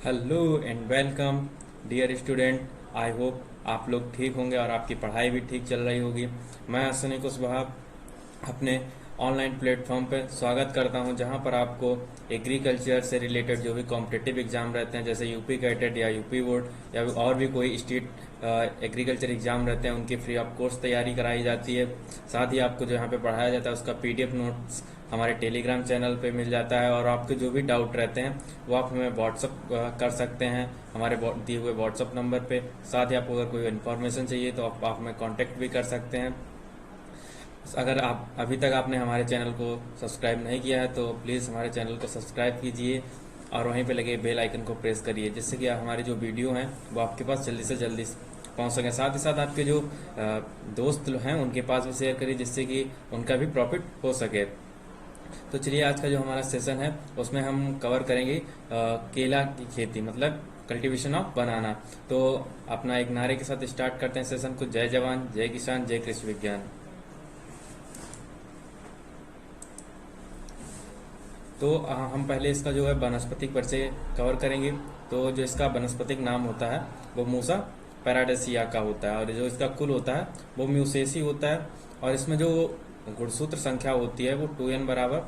Hello and welcome dear student. I hope आप लोग ठीक होंगे और आपकी पढ़ाई भी ठीक चल रही होगी। मैं अश्विनी कुशवाहा अपने ऑनलाइन प्लेटफॉर्म पे स्वागत करता हूं, जहां पर आपको एग्रीकल्चर से रिलेटेड जो भी कॉम्पिटिटिव एग्जाम रहते हैं, जैसे यूपी कैटेट या यूपी बोर्ड या और भी कोई स्टेट एग्रीकल्चर एग्जाम रहते हैं, उनकी फ्री ऑफ कोर्स तैयारी कराई जाती है। साथ ही आपको जो यहाँ पे पढ़ाया जाता है उसका पीडीएफ नोट्स हमारे टेलीग्राम चैनल पे मिल जाता है, और आपके जो भी डाउट रहते हैं वो आप हमें व्हाट्सअप कर सकते हैं हमारे दिए हुए व्हाट्सअप नंबर पे। साथ ही आपको अगर कोई इन्फॉर्मेशन चाहिए तो आप हमें कांटेक्ट भी कर सकते हैं। अगर आप अभी तक आपने हमारे चैनल को सब्सक्राइब नहीं किया है तो प्लीज़ हमारे चैनल को सब्सक्राइब कीजिए और वहीं पे लगे बेल आइकन को प्रेस करिए, जिससे कि हमारी जो वीडियो हैं वो आपके पास जल्दी से जल्दी पहुंच सकें। साथ ही साथ आपके जो दोस्त हैं उनके पास भी शेयर करिए, जिससे कि उनका भी प्रॉफिट हो सके। तो चलिए, आज का जो हमारा सेशन है उसमें हम कवर करेंगे केला की खेती, मतलब कल्टीवेशन ऑफ बनाना। तो अपना एक नारे के साथ स्टार्ट करते हैं सेशन को। जय जवान, जय किसान, जय कृषि विज्ञान। तो हम पहले इसका जो है वनस्पतिक परिचय कवर करेंगे। तो जो इसका वनस्पतिक नाम होता है वो मूसा पैराडेसिया का होता है, और जो इसका कुल होता है वो म्यूसेसी होता है। और इसमें जो गुणसूत्र संख्या होती है वो 2n बराबर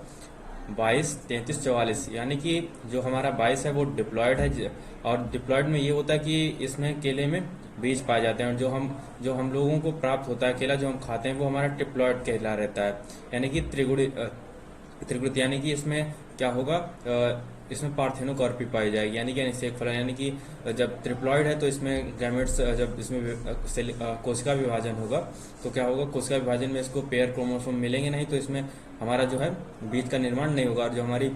22, 33, 44, यानी कि जो हमारा 22 है वो डिप्लॉयड है। और डिप्लॉयड में ये होता है कि इसमें केले में बीज पाए जाते हैं, और जो हम लोगों को प्राप्त होता है केला जो हम खाते हैं वो हमारा डिप्लॉयड कहला रहता है, यानी कि त्रिगुणित, यानी कि इसमें क्या होगा, इसमें पार्थेनोकॉर्पी पाई जाएगी, यानी कि अनिषेक फलन। यानी कि जब ट्रिप्लॉइड है तो इसमें गैमेट्स, जब इसमें कोशिका विभाजन होगा तो क्या होगा, कोशिका विभाजन में इसको पेयर क्रोमोसोम मिलेंगे नहीं, तो इसमें हमारा जो है बीज का निर्माण नहीं होगा। और जो हमारी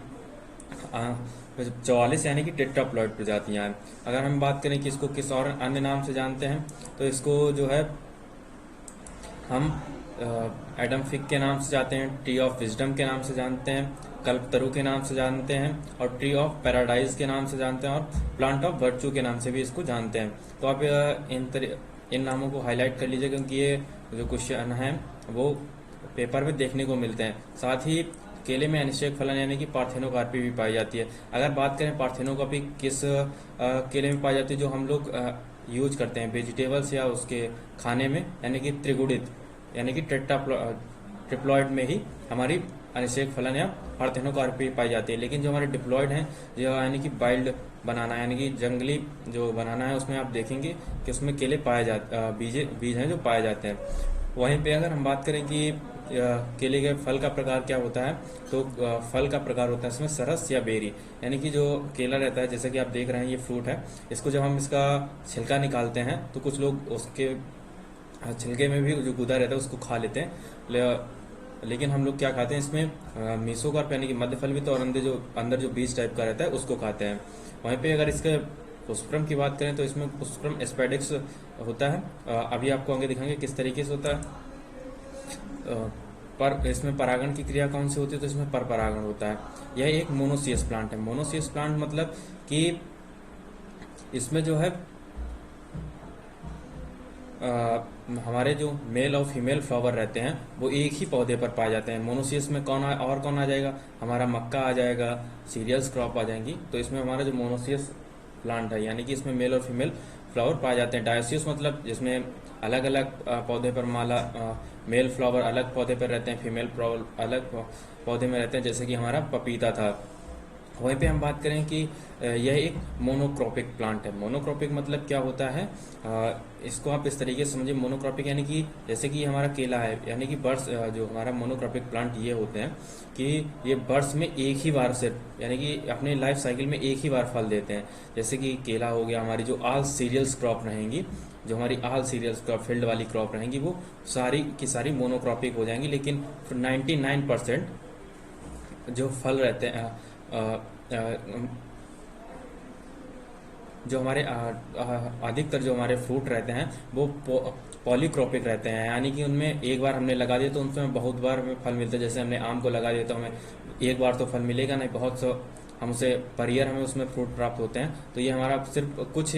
44 यानी कि टेट्राप्लॉइड प्रजातियां हैं। अगर हम बात करें कि इसको किस और अन्य नाम से जानते हैं तो इसको जो है हम एडम फिग के नाम से जानते हैं, ट्री ऑफ विजडम के नाम से जानते हैं, कल्पतरु के नाम से जानते हैं, और ट्री ऑफ पैराडाइज के नाम से जानते हैं, और प्लांट ऑफ वर्चू के नाम से भी इसको जानते हैं। तो आप इन नामों को हाईलाइट कर लीजिए, क्योंकि ये जो क्वेश्चन है वो पेपर में देखने को मिलते हैं। साथ ही केले में अनिषेक फलन यानी कि पार्थेनोकार्पी भी पाई जाती है। अगर बात करें पार्थेनोकार्पी किस केले में पाई जाती है, जो हम लोग यूज करते हैं वेजिटेबल्स या उसके खाने में, यानी कि त्रिगुणित यानी कि ट्रिप्लॉइड में ही हमारी अनिषेक फलन या पार्थेनोकार्पी पाई जाती है। लेकिन जो हमारे डिप्लॉइड हैं, जो यानी कि वाइल्ड बनाना यानी कि जंगली जो बनाना है, उसमें आप देखेंगे कि उसमें केले पाए जाते बीज हैं जो पाए जाते हैं। वहीं पे अगर हम बात करें कि केले के फल का प्रकार क्या होता है, तो फल का प्रकार होता है इसमें सरस या बेरी, यानी कि जो केला रहता है, जैसे कि आप देख रहे हैं ये फ्रूट है, इसको जब हम इसका छिलका निकालते हैं तो कुछ लोग उसके छिलके में भी जो गुदा रहता है उसको खा लेते हैं, लेकिन हम लोग क्या खाते हैं इसमें मीसोकार्प यानी कि मध्य फल भी, तो और अंदर जो बीज टाइप का रहता है उसको खाते हैं। वहीं पे अगर इसके पुष्पक्रम की बात करें तो इसमें पुष्पक्रम एस्पेडिक्स होता है। अभी आपको आगे दिखाएंगे किस तरीके से होता है। पर इसमें परागण की क्रिया कौन सी होती है, तो इसमें पर परागण होता है। यह एक मोनोसियस प्लांट है। मोनोसियस प्लांट मतलब कि इसमें जो है हमारे जो मेल और फीमेल फ्लावर रहते हैं वो एक ही पौधे पर पाए जाते हैं। मोनोसियस में कौन आ जाएगा, हमारा मक्का आ जाएगा, सीरियल्स क्रॉप आ जाएंगी। तो इसमें हमारा जो मोनोसियस प्लांट है, यानी कि इसमें मेल और फीमेल फ्लावर पाए जाते हैं। डायोसियस मतलब जिसमें अलग अलग पौधे पर मेल फ्लावर अलग पौधे पर रहते हैं, फीमेल फ्लावर अलग पौधे में रहते हैं, जैसे कि हमारा पपीता था। वहीं पे हम बात करें कि यह एक मोनोक्रॉपिक प्लांट है। मोनोक्रॉपिक मतलब क्या होता है, इसको आप इस तरीके से समझिए। मोनोक्रॉपिक यानी कि जैसे कि हमारा केला है, यानी कि बर्ड्स, जो हमारा मोनोक्रॉपिक प्लांट ये होते हैं कि ये बर्ड्स में एक ही बार से, यानी कि अपने लाइफ साइकिल में एक ही बार फल देते हैं। जैसे कि केला हो गया, हमारी जो ऑल सीरियल्स क्रॉप रहेंगी, जो हमारी ऑल सीरियल्स क्रॉप फील्ड वाली क्रॉप रहेंगी, वो सारी की सारी मोनोक्रॉपिक हो जाएंगी। लेकिन 99% जो फल रहते हैं, जो हमारे अधिकतर जो हमारे फ्रूट रहते हैं वो पॉलीक्रॉपिक रहते हैं, यानी कि उनमें एक बार हमने लगा दिया तो उनमें बहुत बार हमें फल मिलता है। जैसे हमने आम को लगा दिया तो हमें एक बार तो फल मिलेगा नहीं, बहुत से हमसे पर ईयर हमें उसमें फ्रूट प्राप्त होते हैं। तो ये हमारा सिर्फ कुछ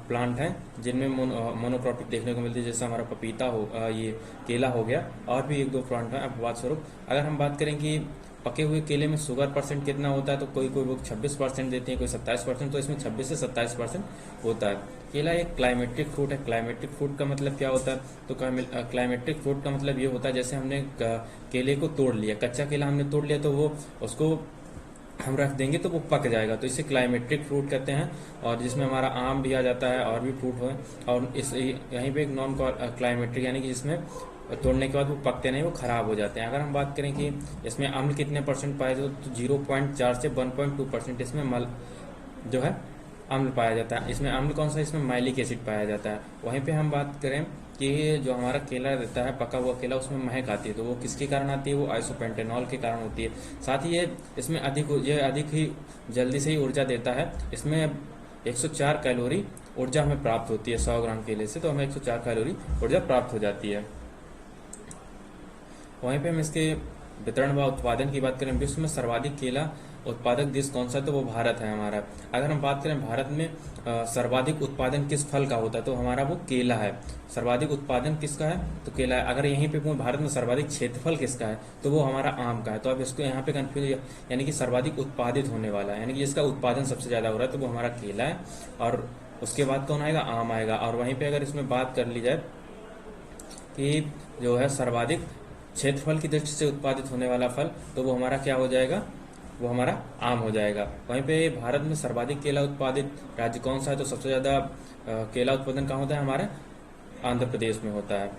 प्लांट हैं जिनमें मोनोक्रॉपिक देखने को मिलती है, जैसे हमारा पपीता हो, ये केला हो गया, और भी एक दो प्लांट हैं अपवाद स्वरूप। अगर हम बात करें कि पके हुए केले में शुगर परसेंट कितना होता है, तो कोई कोई लोग 26% देते हैं, कोई 27%, तो इसमें 26 से 27% होता है। केला एक क्लाइमेटिक फ्रूट है। क्लाइमेटिक फ्रूट का मतलब क्या होता है, तो क्लाइमेटिक फ्रूट का मतलब ये होता है जैसे हमने केले को तोड़ लिया, कच्चा केला हमने तोड़ लिया तो वो उसको हम रख देंगे तो वो पक जाएगा, तो इसे क्लाइमेटिक फ्रूट कहते हैं। और जिसमें हमारा आम भी आ जाता है और भी फ्रूट हो, और इस यहीं पे एक नॉन क्लाइमेटिक यानी कि जिसमें तोड़ने के बाद वो पकते नहीं, वो खराब हो जाते हैं। अगर हम बात करें कि इसमें अम्ल कितने परसेंट पाए जाते, तो 0.4 से 1.2% इसमें जो है अम्ल पाया जाता है। इसमें अम्ल कौन सा, इसमें माइलिक एसिड पाया जाता है। वहीं पे हम बात करें कि जो हमारा केला रहता है, पका हुआ केला, उसमें महक आती है, तो वो किसके कारण आती है, वो आइसोपेंटेनॉल के कारण होती है। साथ ही इसमें अधिक ही जल्दी से ही ऊर्जा देता है। इसमें 104 कैलोरी ऊर्जा हमें प्राप्त होती है 100 ग्राम केले से, तो हमें 104 कैलोरी ऊर्जा प्राप्त हो जाती है। वहीं पे हम इसके वितरण व उत्पादन की बात करें, विश्व में सर्वाधिक केला उत्पादक देश कौन सा है, तो वो भारत है हमारा। अगर हम बात करें भारत में सर्वाधिक उत्पादन किस फल का होता है, तो हमारा वो केला है। सर्वाधिक उत्पादन किसका है, तो केला है। अगर यहीं पे भारत में सर्वाधिक क्षेत्रफल किसका है, तो वो हमारा आम का है। तो अब इसको यहाँ पे कंफ्यूज, यानी कि सर्वाधिक उत्पादित होने वाला है, यानी कि जिसका उत्पादन सबसे ज्यादा हो रहा है, तो वो हमारा केला है। और उसके बाद कौन आएगा, आम आएगा। और वहीं पे अगर इसमें बात कर ली जाए कि जो है सर्वाधिक क्षेत्रफल की दृष्टि से उत्पादित होने वाला फल, तो वो हमारा क्या हो जाएगा, वो हमारा आम हो जाएगा। वहीं पे भारत में सर्वाधिक केला उत्पादित राज्य कौन सा है, तो सबसे ज्यादा केला उत्पादन कहाँ होता है, हमारे आंध्र प्रदेश में होता है।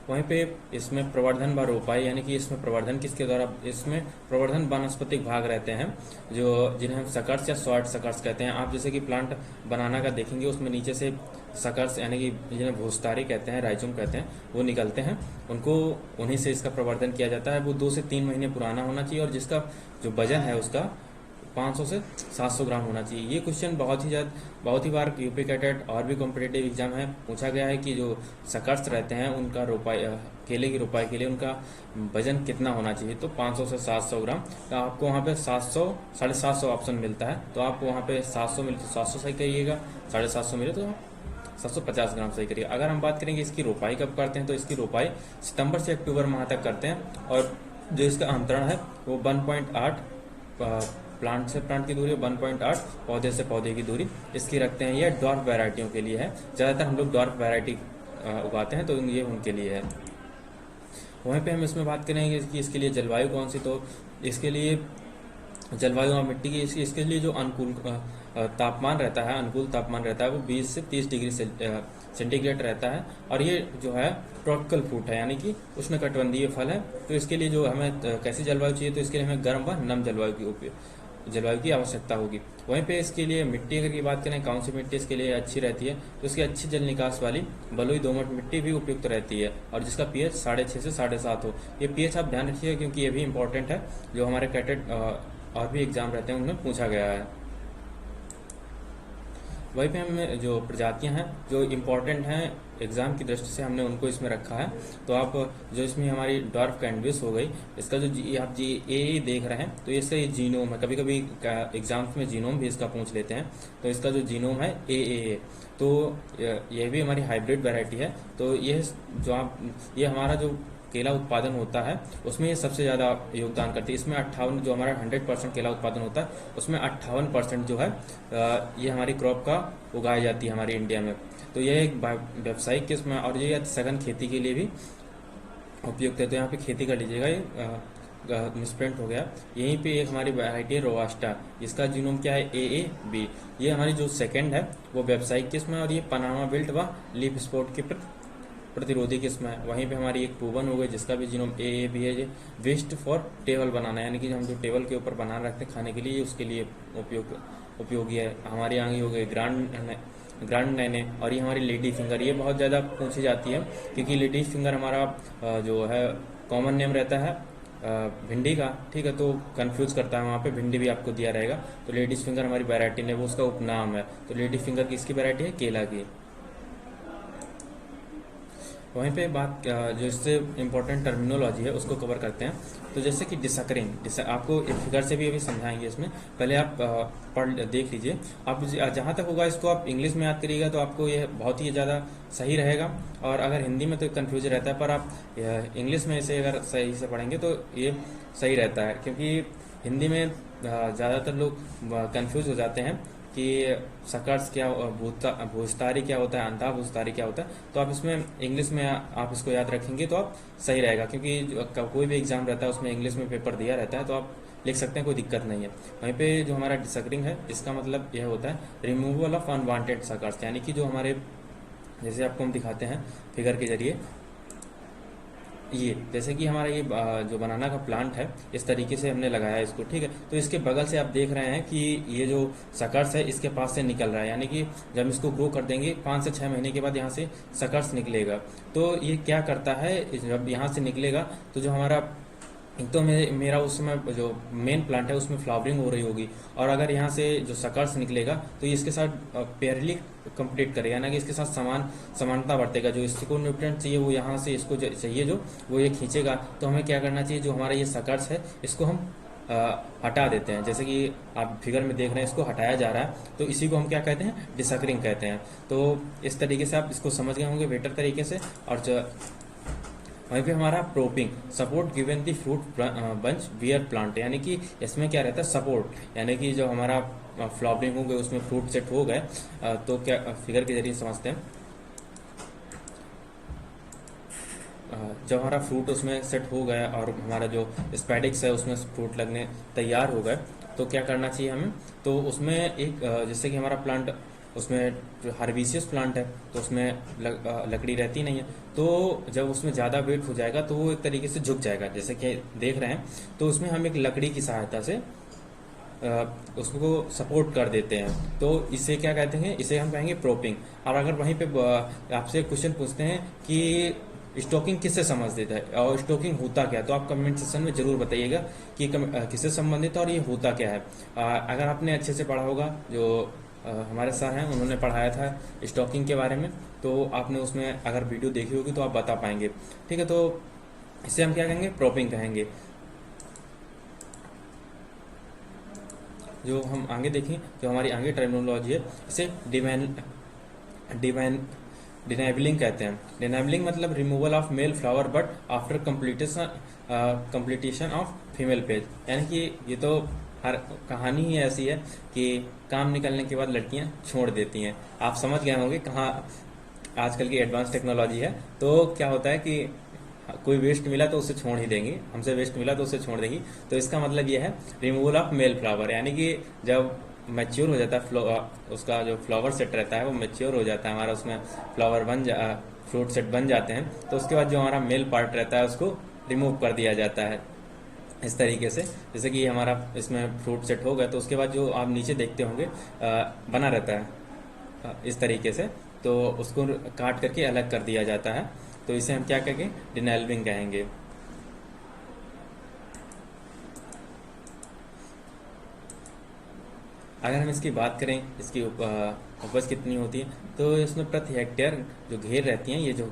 वहीं पे इसमें प्रवर्धन व रोपाई, यानी कि इसमें प्रवर्धन किसके द्वारा, इसमें प्रवर्धन वानस्पतिक भाग रहते हैं जो जिन्हें हम सकर्स या शॉर्ट सकर्स कहते हैं। आप जैसे कि प्लांट बनाना का देखेंगे, उसमें नीचे से सकर्स यानी कि जिन्हें भूस्तारी कहते हैं, राइजोम कहते हैं, वो निकलते हैं, उनको उन्हीं से इसका प्रवर्धन किया जाता है। वो 2 से 3 महीने पुराना होना चाहिए और जिसका जो वजन है उसका 500 से 700 ग्राम होना चाहिए। ये क्वेश्चन बहुत ही बार यूपी कैडेट और भी कॉम्पिटेटिव एग्जाम है पूछा गया है कि जो सकर्स रहते हैं उनका रोपाई, केले की रोपाई के लिए उनका वजन कितना होना चाहिए, तो 500 से 700 ग्राम। तो आपको वहाँ पे 700 750 ऑप्शन मिलता है, तो आप वहाँ पे 700 मिले तो 700 सही करिएगा, 750 मिले तो 750 ग्राम सही करिए। अगर हम बात करेंगे इसकी रोपाई कब करते हैं, तो इसकी रोपाई सितंबर से अक्टूबर माह तक करते हैं। और जो इसका अंतरण है वो 1.8 प्लांट से प्लांट की दूरी, 1.8 पौधे से पौधे की दूरी इसकी रखते हैं। ये डॉर्फ वैरायटियों के लिए है, ज़्यादातर हम लोग डॉर्फ वैरायटी उगाते हैं, तो ये उनके लिए है। वहीं पे हम इसमें बात करेंगे कि इसके लिए जलवायु कौन सी, तो इसके लिए जलवायु और मिट्टी की इसके लिए जो अनुकूल तापमान रहता है, अनुकूल तापमान रहता है, वो 20 से 30 डिग्री सेंटीग्रेड रहता है। और ये जो है ट्रॉपिकल फ्रूट है, यानी कि उष्णकटिबंधीय फल है। तो इसके लिए जो हमें कैसी जलवायु चाहिए, तो इसके लिए हमें गर्म व नम जलवायु की आवश्यकता होगी। वहीं पे इसके लिए मिट्टी अगर की बात करें, कौन सी मिट्टी इसके लिए अच्छी रहती है, तो इसकी अच्छी जल निकास वाली बलुई दोमट मिट्टी भी उपयुक्त रहती है, और जिसका पीएच 6.5 से 7.5 हो। ये पीएच आप ध्यान रखिएगा क्योंकि ये भी इंपॉर्टेंट है, जो हमारे कैटेट और भी एग्जाम रहते हैं उनमें पूछा गया है। वहीं पे हमें जो प्रजातियां हैं जो इम्पोर्टेंट हैं एग्जाम की दृष्टि से, हमने उनको इसमें रखा है। तो आप जो इसमें हमारी डॉर्फ कैनविस हो गई, इसका जो आप ए देख रहे हैं, तो इसका ये जीनोम है। कभी कभी एग्जाम्स में जीनोम भी इसका पूछ लेते हैं, तो इसका जो जीनोम है ए, तो यह भी हमारी हाइब्रिड वैरायटी है। तो ये हमारा जो केला उत्पादन होता है उसमें ये सबसे ज़्यादा योगदान करती है। इसमें 58, जो हमारा 100% केला उत्पादन होता है उसमें 58% जो है ये हमारी क्रॉप का उगाई जाती है हमारी इंडिया में। तो यह एक व्यावसायिक किस्म है और ये सघन खेती के लिए भी उपयुक्त है। तो यहाँ पे खेती कर लीजिएगा, ये मिसप्रिंट हो गया। यहीं पे एक हमारी वैरायटी है रोवास्टा, इसका जीनोम क्या है AAB। ये हमारी जो सेकंड है वो व्यावसायिक किस्म है और ये पनामा बिल्ट व लीफ स्पॉट की प्रतिरोधी किस्म है। वहीं पे हमारी एक पूवन हो गई जिसका भी जीनोम AAB है। ये वेस्ट फॉर टेबल बनाना, यानी कि हम जो टेबल के ऊपर बना रखते हैं खाने के लिए, उसके लिए उपयोगी है। हमारी आगे हो गई ग्रांड नैने, और ये हमारी लेडी फिंगर, ये बहुत ज़्यादा पूछी जाती है क्योंकि लेडी फिंगर हमारा जो है कॉमन नेम रहता है भिंडी का, ठीक है, तो कंफ्यूज करता है, वहाँ पे भिंडी भी आपको दिया रहेगा। तो लेडीज फिंगर हमारी वैरायटी ने वो उसका उपनाम है। तो लेडी फिंगर किसकी वैरायटी है, केला की। वहीं पे बात जो इससे इम्पोर्टेंट टर्मिनोलॉजी है उसको कवर करते हैं। तो जैसे कि डिसकरिंग आपको एक फिगर से भी अभी समझाएंगे इसमें, पहले आप पढ़ देख लीजिए। आप जहाँ तक होगा इसको आप इंग्लिश में याद करिएगा तो आपको ये बहुत ही ज़्यादा सही रहेगा, और अगर हिंदी में तो कंफ्यूज रहता है, पर आप इंग्लिश में इसे अगर सही से पढ़ेंगे तो ये सही रहता है, क्योंकि हिंदी में ज़्यादातर लोग कंफ्यूज हो जाते हैं कि सकर्स क्या, भूस्तारी क्या होता है, अंधा भूस्तारी क्या होता है। तो आप इसमें इंग्लिश में आप इसको याद रखेंगे तो आप सही रहेगा, क्योंकि कोई भी एग्जाम रहता है उसमें इंग्लिश में पेपर दिया रहता है, तो आप लिख सकते हैं, कोई दिक्कत नहीं है। वहीं पे जो हमारा डिसकरिंग है इसका मतलब यह होता है रिमूवल ऑफ अनवांटेड सकर्स, यानी कि जो हमारे, जैसे आपको हम दिखाते हैं फिगर के जरिए, ये जैसे कि हमारा ये जो बनाना का प्लांट है इस तरीके से हमने लगाया है इसको, ठीक है। तो इसके बगल से आप देख रहे हैं कि ये जो सकर्स है इसके पास से निकल रहा है, यानी कि जब इसको ग्रो कर देंगे 5 से 6 महीने के बाद यहाँ से सकर्स निकलेगा। तो ये क्या करता है, जब यहाँ से निकलेगा तो जो हमारा, एक तो मेरा उस समय जो मेन प्लांट है उसमें फ्लावरिंग हो रही होगी, और अगर यहाँ से जो सकर्स निकलेगा तो ये इसके साथ पेयरली कंप्लीट करेगा, यानी कि इसके साथ समानता बरतेगा। जो इसको न्यूट्रिएंट चाहिए वो यहाँ से इसको चाहिए जो वो ये खींचेगा। तो हमें क्या करना चाहिए, जो हमारा ये सकर्स है इसको हम हटा देते हैं, जैसे कि आप फिगर में देख रहे हैं इसको हटाया जा रहा है, तो इसी को हम क्या कहते हैं, डिसकरिंग कहते हैं। तो इस तरीके से आप इसको समझ गए होंगे बेटर तरीके से। और वहीं पे हमारा प्रोपिंग, support given the fruit bunch beer plant, यानी कि इसमें क्या रहता है, सपोर्ट, यानी कि जो हमारा फ्लावरिंग हो गई उसमें फ्रूट सेट हो गए, तो क्या फिगर के जरिए समझते हैं। जब हमारा फ्रूट उसमें सेट हो गया और हमारा जो स्पैडिक्स है उसमें फ्रूट लगने तैयार हो गए, तो क्या करना चाहिए हमें, तो उसमें एक जैसे कि हमारा प्लांट, उसमें हार्बिसियस प्लांट है तो उसमें लकड़ी रहती नहीं है, तो जब उसमें ज़्यादा वेट हो जाएगा तो वो एक तरीके से झुक जाएगा, जैसे कि देख रहे हैं। तो उसमें हम एक लकड़ी की सहायता से उसको सपोर्ट कर देते हैं, तो इसे क्या कहते हैं, इसे हम कहेंगे प्रोपिंग। और अगर वहीं पे आपसे क्वेश्चन पूछते हैं कि स्टोकिंग किससे संबंधित है और स्टोकिंग होता क्या है, तो आप कमेंट सेक्शन में जरूर बताइएगा कि किससे संबंधित है और ये होता क्या है। अगर आपने अच्छे से पढ़ा होगा, जो हमारे सर हैं उन्होंने पढ़ाया था स्टॉकिंग के बारे में, तो आपने उसमें अगर वीडियो देखी होगी तो आप बता पाएंगे, ठीक है। तो इसे हम क्या कहेंगे, प्रोपिंग कहेंगे। जो हम आगे देखें, जो हमारी आगे टर्मिनोलॉजी है, इसे डिवाइन डिनेबलिंग कहते हैं। डिनेबलिंग मतलब removal of male flower but after completion of female page, यानी कि ये तो हर कहानी ही ऐसी है कि काम निकलने के बाद लड़कियां छोड़ देती हैं। आप समझ गए होंगे कहाँ आजकल की एडवांस टेक्नोलॉजी है। तो क्या होता है कि कोई वेस्ट मिला तो उसे छोड़ ही देंगी, हमसे वेस्ट मिला तो उसे छोड़ देंगी। तो इसका मतलब ये है रिमूवल ऑफ मेल फ्लावर, यानी कि जब मैच्योर हो जाता है उसका जो फ्लावर सेट रहता है वो मैच्योर हो जाता है हमारा, उसमें फ्लावर फ्रूट सेट बन जाते हैं, तो उसके बाद जो हमारा मेल पार्ट रहता है उसको रिमूव कर दिया जाता है इस तरीके से। जैसे कि हमारा इसमें फ्रूट सेट हो गया तो उसके बाद जो आप नीचे देखते होंगे बना रहता है इस तरीके से, तो उसको काट करके अलग कर दिया जाता है। तो इसे हम क्या कहेंगे, डिनेल्विंग कहेंगे। अगर हम इसकी बात करें, इसकी उपज कितनी होती है, तो इसमें प्रति हेक्टेयर जो घेर रहती हैं, ये जो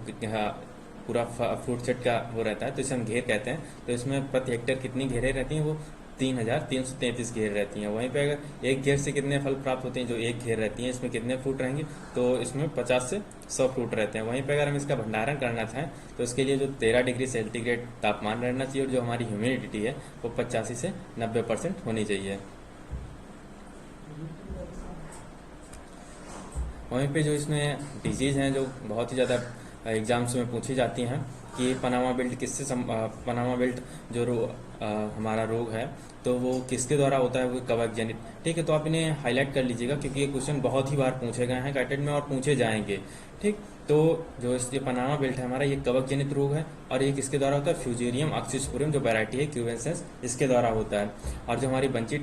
पूरा फ्रूट सेट का वो रहता है तो इसे हम घेर कहते हैं। तो इसमें प्रति हेक्टेयर कितनी घेरें रहती हैं, वो 3333 घेर रहती हैं। वहीं पे अगर एक घेर से कितने फल प्राप्त होते हैं, जो एक घेर रहती हैं इसमें कितने फ्रूट रहेंगे, तो इसमें 50 से 100 फ्रूट रहते हैं। वहीं पे अगर हम इसका भंडारण करना चाहें तो इसके लिए जो 13 डिग्री सेंटीग्रेड तापमान रहना चाहिए और जो हमारी ह्यूमिडिटी है वो 85 से 90% होनी चाहिए। वहीं पे जो इसमें डिजीज़ हैं जो बहुत ही ज़्यादा एग्जाम्स में पूछी जाती हैं कि पनामा बेल्ट पनामा बेल्ट जो हमारा रोग है तो वो किसके द्वारा होता है, वो कवक जनित, ठीक है। तो आप इन्हें हाईलाइट कर लीजिएगा क्योंकि ये क्वेश्चन बहुत ही बार पूछे गए हैं कैटेट में और पूछे जाएंगे, ठीक। तो जो ये पनामा बेल्ट है हमारा, ये कवक जनित रोग है और ये किसके द्वारा होता है, फ्यूजेरियम ऑक्सीस्पोरियम जो वैरायटी है क्यूवेंसेंस, इसके द्वारा होता है। और जो हमारी बंची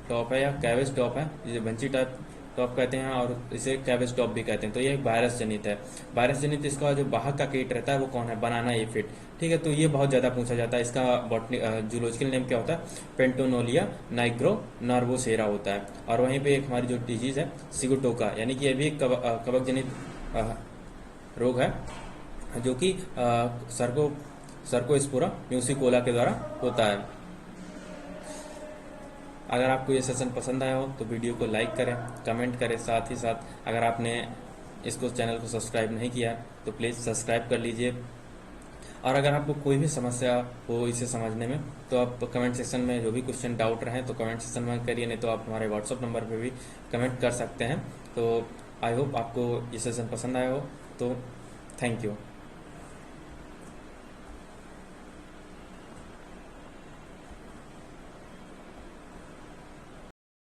टॉप है या कैवेज टॉप है, ये बंची टॉप कहते हैं और इसे कैवेज टॉप भी कहते हैं। तो ये एक वायरस जनित है। वायरस जनित इसका जो बाहर का कीट रहता है वो कौन है, बनाना एफिड, ठीक है। तो ये बहुत ज़्यादा पूछा जाता है। इसका जूलॉजिकल नेम क्या होता है, पेंटोनोलिया नाइग्रो नार्वोसेरा होता है। और वहीं पे एक हमारी जो डिजीज़ है सिगुटोका, यानी कि ये भी एक कवक जनित रोग है जो कि सर्कोस्पोरा म्यूसिकोला के द्वारा होता है। अगर आपको ये सेशन पसंद आया हो तो वीडियो को लाइक करें, कमेंट करें, साथ ही साथ अगर आपने इसको चैनल को सब्सक्राइब नहीं किया तो प्लीज़ सब्सक्राइब कर लीजिए। और अगर आपको कोई भी समस्या हो इसे समझने में तो आप कमेंट सेक्शन में जो भी क्वेश्चन डाउट रहें तो कमेंट सेक्शन में करिए, नहीं तो आप हमारे व्हाट्सअप नंबर पे भी कमेंट कर सकते हैं। तो आई होप आपको ये सेशन पसंद आया हो, तो थैंक यू।